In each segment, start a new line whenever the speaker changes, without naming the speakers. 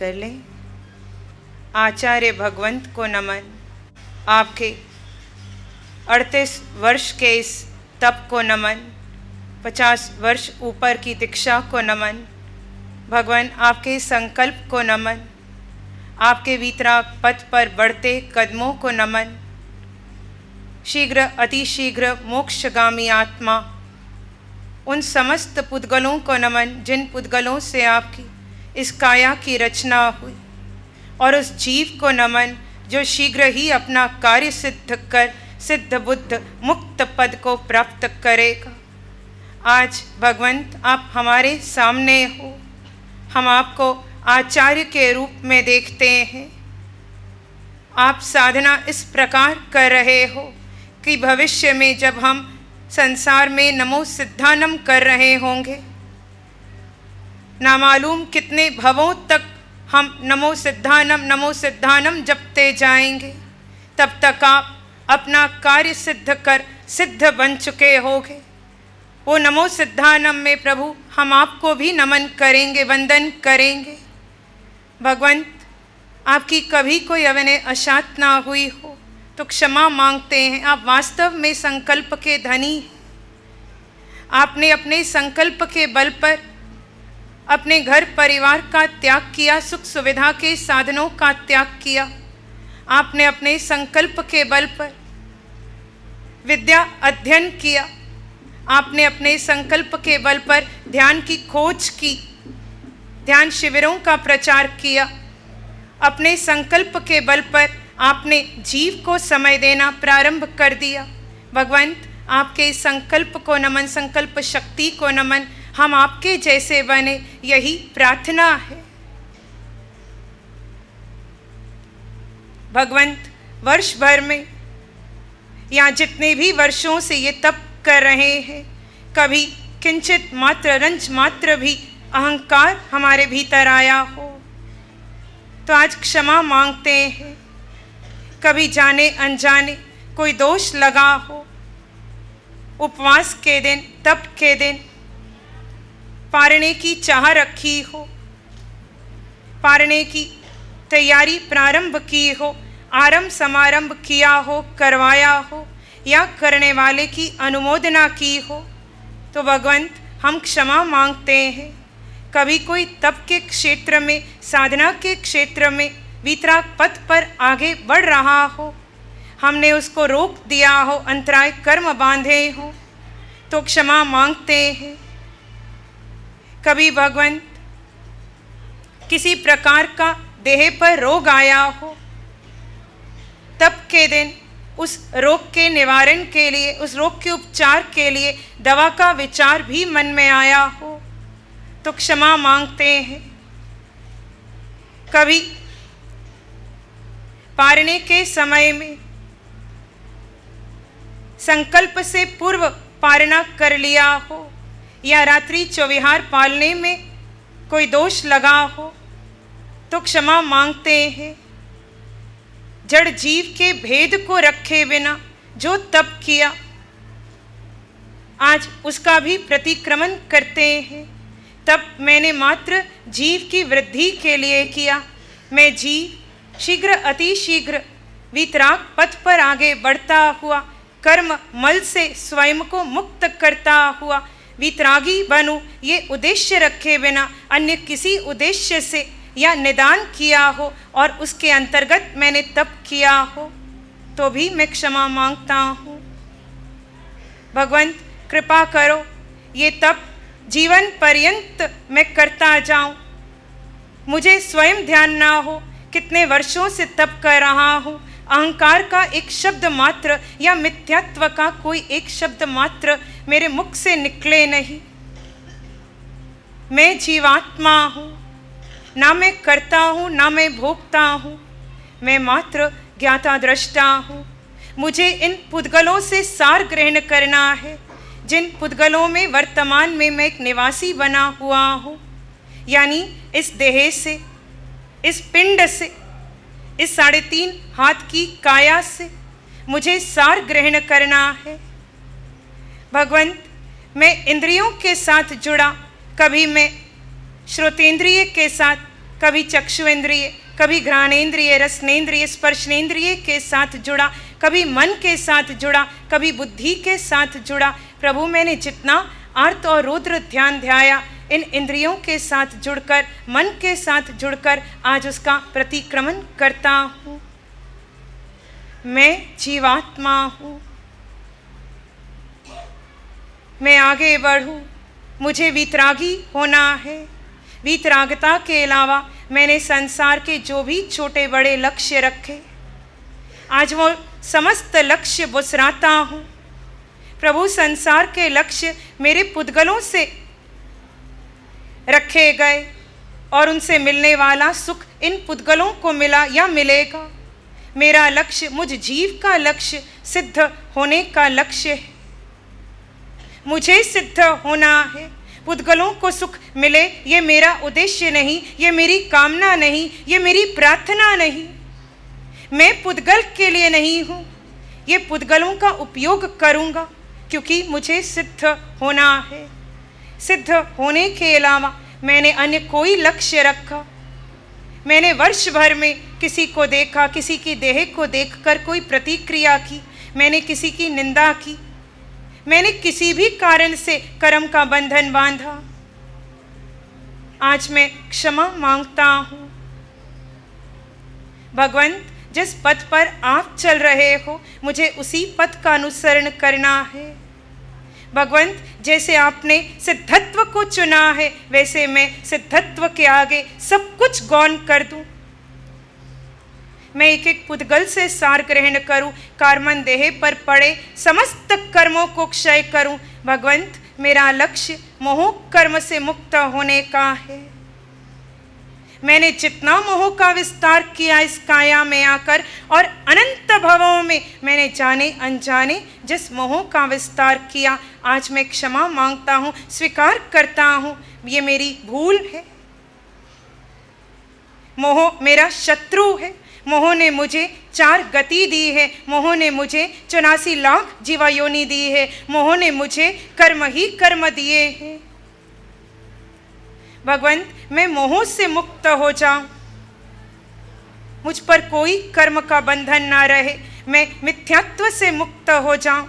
कर लें। आचार्य भगवंत को नमन। आपके 38 वर्ष के इस तप को नमन। 50 वर्ष ऊपर की दीक्षा को नमन। भगवान आपके संकल्प को नमन। आपके वीतराग पथ पर बढ़ते कदमों को नमन। शीघ्र अतिशीघ्र मोक्षगामी आत्मा, उन समस्त पुद्गलों को नमन जिन पुद्गलों से आपकी इस काया की रचना हुई, और उस जीव को नमन जो शीघ्र ही अपना कार्य सिद्ध कर सिद्ध बुद्ध मुक्त पद को प्राप्त करेगा। आज भगवंत आप हमारे सामने हो, हम आपको आचार्य के रूप में देखते हैं। आप साधना इस प्रकार कर रहे हो कि भविष्य में जब हम संसार में नमो सिद्धानम कर रहे होंगे, ना मालूम कितने भवों तक हम नमो सिद्धानम जपते जाएंगे, तब तक आप अपना कार्य सिद्ध कर सिद्ध बन चुके होगे। वो नमो सिद्धानम में प्रभु हम आपको भी नमन करेंगे, वंदन करेंगे। भगवंत आपकी कभी कोई अविनय अशात ना हुई हो तो क्षमा मांगते हैं। आप वास्तव में संकल्प के धनी हैं। आपने अपने संकल्प के बल पर अपने घर परिवार का त्याग किया, सुख सुविधा के साधनों का त्याग किया। आपने अपने संकल्प के बल पर विद्या अध्ययन किया। आपने अपने संकल्प के बल पर ध्यान की खोज की, ध्यान शिविरों का प्रचार किया। अपने संकल्प के बल पर आपने जीव को समय देना प्रारंभ कर दिया। भगवंत आपके संकल्प को नमन, संकल्प शक्ति को नमन। हम आपके जैसे बने, यही प्रार्थना है। भगवंत वर्ष भर में या जितने भी वर्षों से ये तप कर रहे हैं, कभी किंचित मात्र रंज मात्र भी अहंकार हमारे भीतर आया हो तो आज क्षमा मांगते हैं। कभी जाने अनजाने कोई दोष लगा हो, उपवास के दिन, तप के दिन पारने की चाह रखी हो, पारने की तैयारी प्रारंभ की हो, आरंभ समारंभ किया हो, करवाया हो या करने वाले की अनुमोदना की हो, तो भगवंत हम क्षमा मांगते हैं। कभी कोई तप के क्षेत्र में, साधना के क्षेत्र में वीतराग पथ पर आगे बढ़ रहा हो, हमने उसको रोक दिया हो, अंतराय कर्म बांधे हो, तो क्षमा मांगते हैं। कभी भगवंत किसी प्रकार का देह पर रोग आया हो, तब के दिन उस रोग के निवारण के लिए, उस रोग के उपचार के लिए दवा का विचार भी मन में आया हो, तो क्षमा मांगते हैं। कभी पारने के समय में संकल्प से पूर्व पारना कर लिया हो या रात्रि चौविहार पालने में कोई दोष लगा हो, तो क्षमा मांगते हैं। जड़ जीव के भेद को रखे बिना जो तप किया, आज उसका भी प्रतिक्रमण करते हैं। तप मैंने मात्र जीव की वृद्धि के लिए किया। मैं जीव शीघ्र अतिशीघ्र वीतराग पथ पर आगे बढ़ता हुआ, कर्म मल से स्वयं को मुक्त करता हुआ वीतरागी बनूं, ये उद्देश्य रखे बिना अन्य किसी उद्देश्य से या निदान किया हो और उसके अंतर्गत मैंने तप किया हो, तो भी मैं क्षमा मांगता हूँ। भगवंत कृपा करो, ये तप जीवन पर्यंत मैं करता जाऊं। मुझे स्वयं ध्यान ना हो कितने वर्षों से तप कर रहा हूँ। अहंकार का एक शब्द मात्र या मिथ्यात्व का कोई एक शब्द मात्र मेरे मुख से निकले नहीं। मैं जीवात्मा हूँ, ना मैं करता हूँ ना मैं भोगता हूँ, मैं मात्र ज्ञाता दृष्टा हूँ। मुझे इन पुद्गलों से सार ग्रहण करना है, जिन पुद्गलों में वर्तमान में मैं एक निवासी बना हुआ हूँ, यानी इस देह से, इस पिंड से, इस 3.5 हाथ की काया से मुझे सार ग्रहण करना है। भगवंत मैं इंद्रियों के साथ जुड़ा, कभी मैं श्रोतेंद्रिय के साथ, कभी चक्षुएंद्रिय, कभी घ्राणेन्द्रिय, रसनेन्द्रिय, स्पर्शनेन्द्रिय के साथ जुड़ा, कभी मन के साथ जुड़ा, कभी बुद्धि के साथ जुड़ा। प्रभु मैंने जितना आर्त और रुद्र ध्यान ध्याया, इन इंद्रियों के साथ जुड़कर, मन के साथ जुड़कर आज उसका प्रतिक्रमण करता हूँ। मैं जीवात्मा हूँ, मैं आगे बढ़ूँ, मुझे वीतरागी होना है। वीतरागता के अलावा मैंने संसार के जो भी छोटे बड़े लक्ष्य रखे, आज वो समस्त लक्ष्य बुसराता हूँ। प्रभु संसार के लक्ष्य मेरे पुद्गलों से रखे गए और उनसे मिलने वाला सुख इन पुद्गलों को मिला या मिलेगा। मेरा लक्ष्य, मुझ जीव का लक्ष्य सिद्ध होने का लक्ष्य है। मुझे सिद्ध होना है, पुद्गलों को सुख मिले, ये मेरा उद्देश्य नहीं, ये मेरी कामना नहीं, ये मेरी प्रार्थना नहीं। मैं पुद्गल के लिए नहीं हूँ, ये पुद्गलों का उपयोग करूँगा क्योंकि मुझे सिद्ध होना है। सिद्ध होने के अलावा मैंने अन्य कोई लक्ष्य रखा। मैंने वर्ष भर में किसी को देखा, किसी की देह को देखकर कोई प्रतिक्रिया की, मैंने किसी की निंदा की, मैंने किसी भी कारण से कर्म का बंधन बांधा। आज मैं क्षमा मांगता हूँ। भगवंत, जिस पथ पर आप चल रहे हो, मुझे उसी पथ का अनुसरण करना है। भगवंत, जैसे आपने सिद्धत्व को चुना है, वैसे मैं सिद्धत्व के आगे सब कुछ गौण कर दूं। मैं एक एक पुद्गल से सार ग्रहण करूं, कार्मन देह पर पड़े समस्त कर्मों को क्षय करूं। भगवंत, मेरा लक्ष्य मोह कर्म से मुक्त होने का है। मैंने जितना मोह का विस्तार किया इस काया में आकर, और अनंत भवों में मैंने जाने अनजाने जिस मोह का विस्तार किया, आज मैं क्षमा मांगता हूँ, स्वीकार करता हूँ, ये मेरी भूल है। मोह मेरा शत्रु है। मोह ने मुझे 4 गति दी है, मोह ने मुझे 84 लाख जीवायोनि दी है, मोह ने मुझे कर्म ही कर्म दिए हैं। भगवंत, मैं मोह से मुक्त हो जाऊं, मुझ पर कोई कर्म का बंधन ना रहे, मैं मिथ्यात्व से मुक्त हो जाऊं,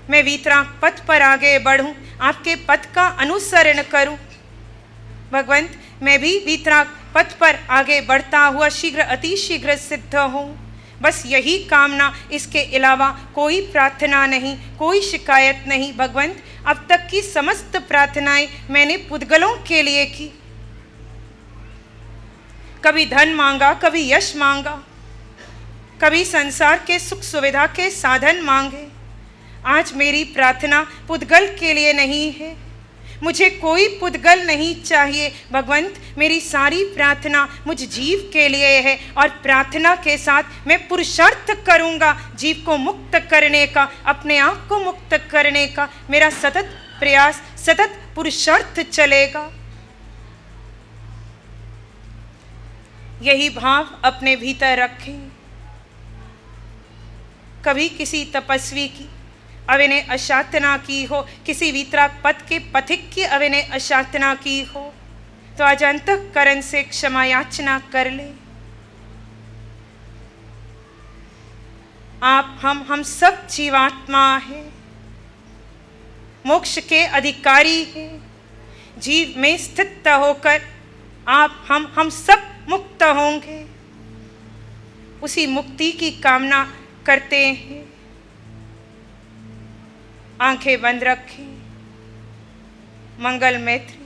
मैं वीतराग पथ पर आगे बढ़ूं, आपके पथ का अनुसरण करूं। भगवंत, मैं भी वीतराग पथ पर आगे बढ़ता हुआ शीघ्र अति शीघ्र सिद्ध हूँ। बस यही कामना, इसके अलावा कोई प्रार्थना नहीं, कोई शिकायत नहीं। भगवंत, अब तक की समस्त प्रार्थनाएं मैंने पुद्गलों के लिए की। कभी धन मांगा, कभी यश मांगा, कभी संसार के सुख सुविधा के साधन मांगे। आज मेरी प्रार्थना पुद्गल के लिए नहीं है, मुझे कोई पुद्गल नहीं चाहिए। भगवंत, मेरी सारी प्रार्थना मुझ जीव के लिए है, और प्रार्थना के साथ मैं पुरुषार्थ करूंगा जीव को मुक्त करने का, अपने आप को मुक्त करने का। मेरा सतत प्रयास, सतत पुरुषार्थ चलेगा। यही भाव अपने भीतर रखें। कभी किसी तपस्वी की अविनय अशातना की हो, किसी वीतराग पथ के पथिक की अविनय अशातना की हो, तो आज अंतःकरण से क्षमा याचना कर ले। आप, हम सब जीवात्मा हैं, मोक्ष के अधिकारी हैं। जीव में स्थित होकर आप, हम सब मुक्त होंगे, उसी मुक्ति की कामना करते हैं। आंखें बंद रखें। मंगल मैत्री।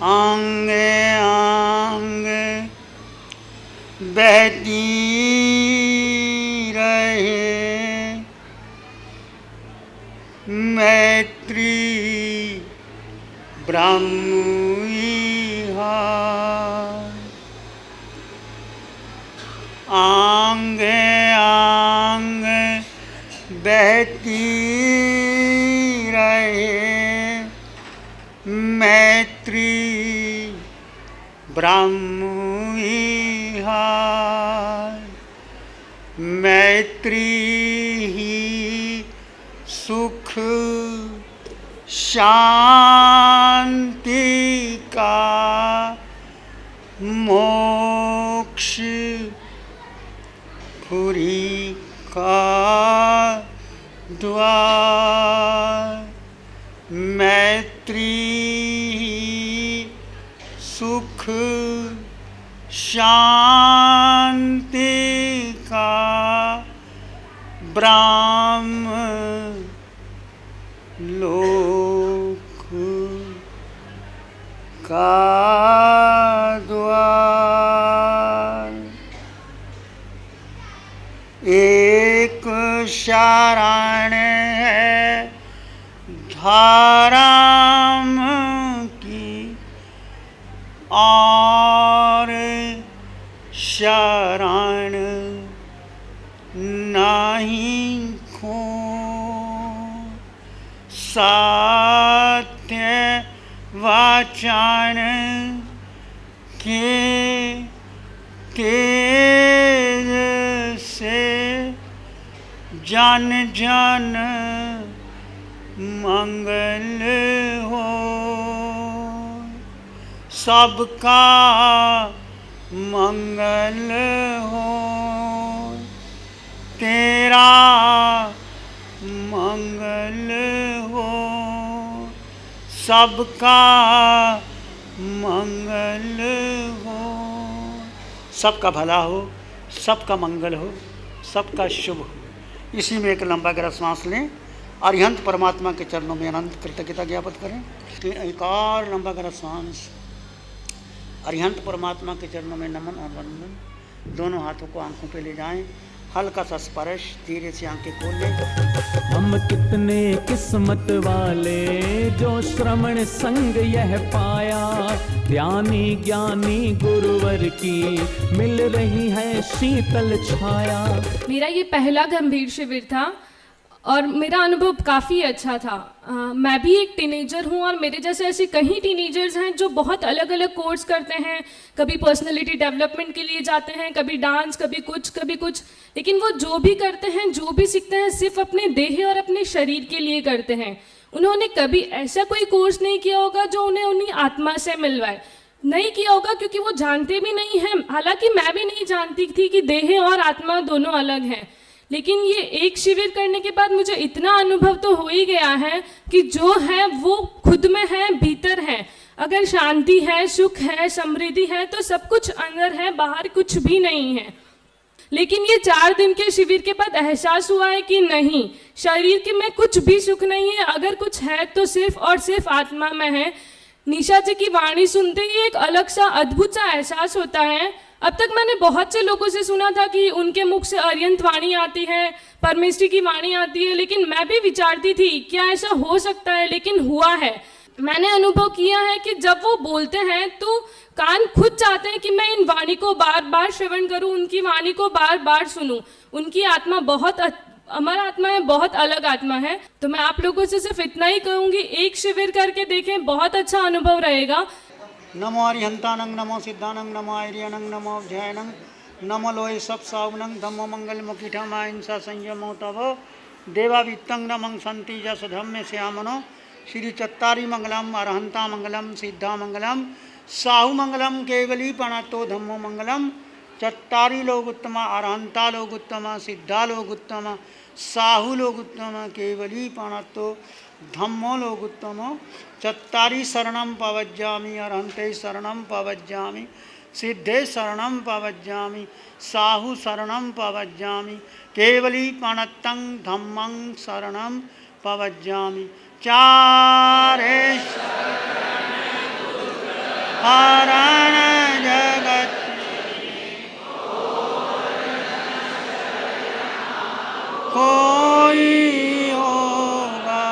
आंगे आंगे बहती रहे मैत्री ब्रह्म विहार। आंगे आंगे बहती मैत्री ब्रह्म विहार। मैत्री ही सुख शांति का मोक्ष पुरी का द्वार। मैत्री सुख शांति का ब्रह्म लोक का द्वार। एक शरण है धर्म की और शरण नहीं खो। सत्य वचन के तेज से जन जन मंगल हो। सबका मंगल हो। तेरा मंगल हो। सबका मंगल हो। सबका भला हो, सबका मंगल हो, सबका शुभ हो। इसी में एक लंबा गहरा सांस लें। अरिहंत परमात्मा के चरणों में अनंत कृतज्ञता ज्ञापित करें। एक और लंबा गहरा सांस। अरिहंत परमात्मा के चरणों में नमन और वंदन। दोनों हाथों को आंखों पे ले जाएं। हल्का सा स्पर्श, धीरे से आंखें खोल लें।
हम कितने किस्मत वाले जो श्रवण संग यह पाया। ज्ञानी ज्ञानी गुरुवर की मिल रही है शीतल छाया।
मेरा ये पहला गंभीर शिविर था और मेरा अनुभव काफ़ी अच्छा था। मैं भी एक टीनेजर हूँ और मेरे जैसे ऐसे कई टीनेजर्स हैं जो बहुत अलग अलग कोर्स करते हैं। कभी पर्सनालिटी डेवलपमेंट के लिए जाते हैं, कभी डांस, कभी कुछ। लेकिन वो जो भी करते हैं, जो भी सीखते हैं, सिर्फ अपने देह और अपने शरीर के लिए करते हैं। उन्होंने कभी ऐसा कोई कोर्स नहीं किया होगा जो उन्हें उन्हीं आत्मा से मिलवाए। नहीं किया होगा क्योंकि वो जानते भी नहीं हैं। हालांकि मैं भी नहीं जानती थी कि देह और आत्मा दोनों अलग हैं। लेकिन ये एक शिविर करने के बाद मुझे इतना अनुभव तो हो ही गया है कि जो है वो खुद में है, भीतर है। अगर शांति है, सुख है, समृद्धि है तो सब कुछ अंदर है, बाहर कुछ भी नहीं है। लेकिन ये 4 दिन के शिविर के बाद एहसास हुआ है कि नहीं, शरीर के में कुछ भी सुख नहीं है। अगर कुछ है तो सिर्फ और सिर्फ आत्मा में है। निशा जी की वाणी सुनते ही एक अलग सा अद्भुत सा एहसास होता है। अब तक मैंने बहुत से लोगों से सुना था कि उनके मुख से अरिहंत वाणी आती है, परमेश्वरी की वाणी आती है, लेकिन मैं भी विचारती थी क्या ऐसा हो सकता है, लेकिन हुआ है। मैंने अनुभव किया है कि जब वो बोलते हैं तो कान खुद चाहते हैं कि मैं इन वाणी को बार बार श्रवण करूं, उनकी वाणी को बार बार सुनूं। उनकी आत्मा बहुत अमर आत्मा है, बहुत अलग आत्मा है। तो मैं आप लोगों से सिर्फ इतना ही कहूँगी, एक शिविर करके देखें, बहुत अच्छा अनुभव रहेगा।
नमो अरिहंतानंग, नमो सिद्धानंग, नमो आर्यनंग, नमो अध्यायनंग, नमो लोय सब सावनंग, धम्मो मंगल मुखिठम अहिंसा संयमो तवो देवा वित्तंग नमं संति जस धम्मे श्यामनो। श्री चत्तारी मंगलम, अरहंता मंगलम, सिद्धा मंगलम, साहु मंगलम, केवली पणतो धम्मो मंगलम। चत्तारी लोग उत्तम, अरहंता लोग उत्तम, सिद्धा लोग उत्तम, साहु लोग उत्तम, केवली पणतो धम्मो लोग उत्तम। चत्तारी शरणं पवज्जामि, अरहंते शरणं पवज्जामि, सिद्धे शरणं पवज्जामि, साहु शरणं पवज्जामि, केवली पणतं धम्मं शरणं पवज्जामि। चारे हरण जगत कोई होगा।